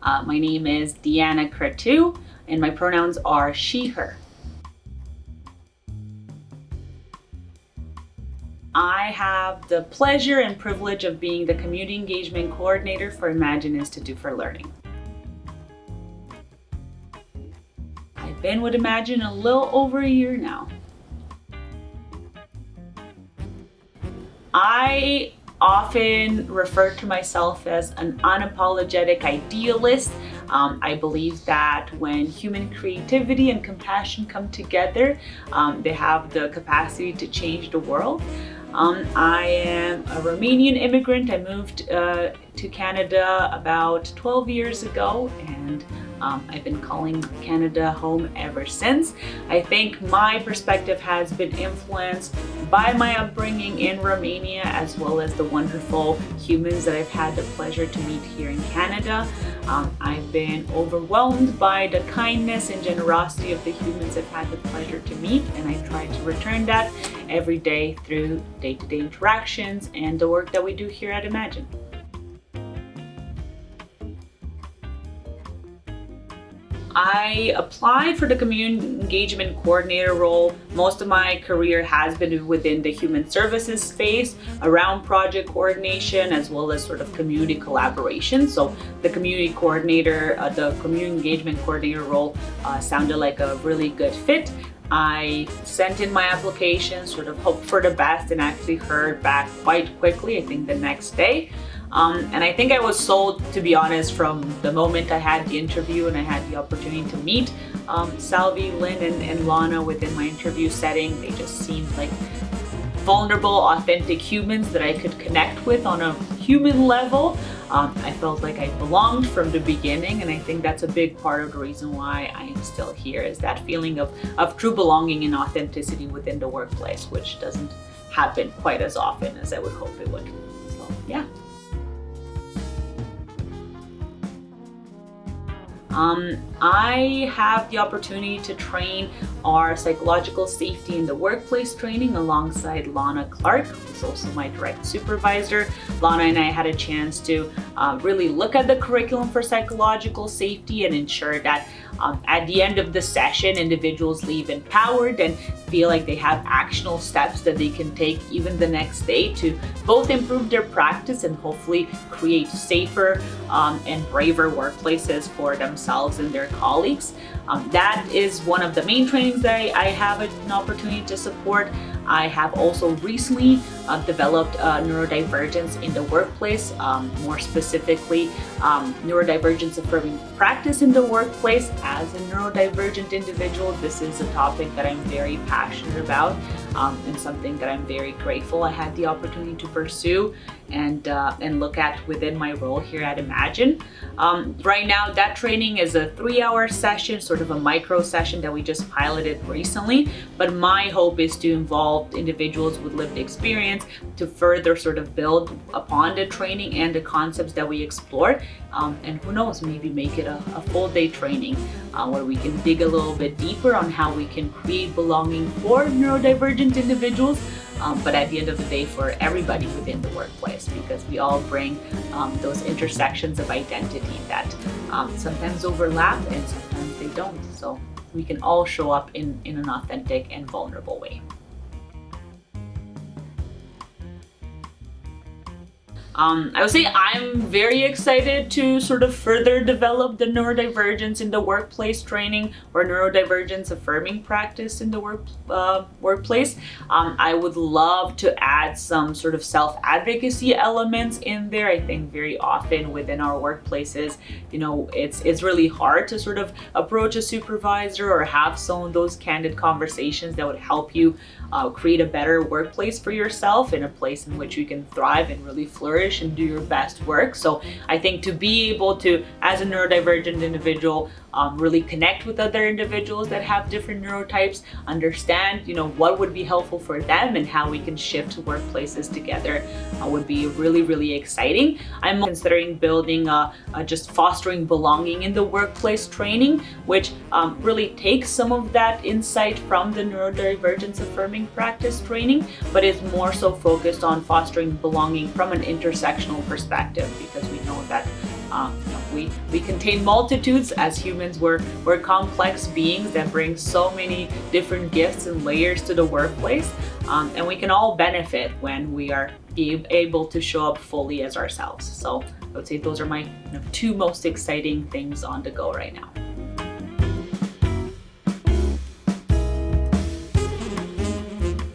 My name is Deanna Cretu, and my pronouns are she, her. I have the pleasure and privilege of being the Community Engagement Coordinator for Imagine Institute for Learning. I've been with Imagine a little over a year now. I often refer to myself as an unapologetic idealist. I believe that when human creativity and compassion come together, they have the capacity to change the world. I am a Romanian immigrant. I moved to Canada about 12 years ago, and I've been calling Canada home ever since. I think my perspective has been influenced by my upbringing in Romania, as well as the wonderful humans that I've had the pleasure to meet here in Canada. I've been overwhelmed by the kindness and generosity of the humans I've had the pleasure to meet, and I try to return that every day through day-to-day interactions and the work that we do here at Imagine. I applied for the community engagement coordinator role. Most of my career has been within the human services space, around project coordination, as well as sort of community collaboration. So the community coordinator, the community engagement coordinator role sounded like a really good fit. I sent in my application, sort of hoped for the best, and actually heard back quite quickly, I think the next day. And I think I was sold, to be honest, from the moment I had the interview and I had the opportunity to meet Salvi, Lynn, and Lana within my interview setting. They just seemed like vulnerable, authentic humans that I could connect with on a human level. I felt like I belonged from the beginning, and I think that's a big part of the reason why I am still here, is that feeling of true belonging and authenticity within the workplace, which doesn't happen quite as often as I would hope it would. So, yeah. I have the opportunity to train our psychological safety in the workplace training alongside Lana Clark, who's also my direct supervisor. Lana and I had a chance to really look at the curriculum for psychological safety and ensure that at the end of the session, individuals leave empowered and feel like they have actionable steps that they can take even the next day to both improve their practice and hopefully create safer and braver workplaces for themselves and their colleagues. That is one of the main trainings that I have an opportunity to support. I have also recently developed neurodivergence in the workplace, more specifically neurodivergence affirming practice in the workplace. As a neurodivergent individual, this is a topic that I'm very passionate about and something that I'm very grateful I had the opportunity to pursue and look at within my role here at Imagine. Right now, that training is a 3-hour session, sort of a micro session that we just piloted recently, but my hope is to involve individuals with lived experience to further sort of build upon the training and the concepts that we explore, and who knows, maybe make it a full day training where we can dig a little bit deeper on how we can create belonging for neurodivergent individuals, but at the end of the day for everybody within the workplace, because we all bring those intersections of identity that sometimes overlap and sometimes they don't. So we can all show up in an authentic and vulnerable way. I would say I'm very excited to sort of further develop the neurodivergence in the workplace training or neurodivergence affirming practice in the workplace. I would love to add some sort of self-advocacy elements in there. I think very often within our workplaces, it's really hard to sort of approach a supervisor or have some of those candid conversations that would help you create a better workplace for yourself, in a place in which you can thrive and really flourish and do your best work. So I think to be able to, as a neurodivergent individual, really connect with other individuals that have different neurotypes, understand, what would be helpful for them and how we can shift workplaces together would be really, really exciting. I'm considering building just fostering belonging in the workplace training, which really takes some of that insight from the neurodivergence affirming practice training, but is more so focused on fostering belonging from an intersectional perspective, because we know that we contain multitudes. As humans, we're complex beings that bring so many different gifts and layers to the workplace, and we can all benefit when we are able to show up fully as ourselves. So I would say those are my 2 most exciting things on the go right now.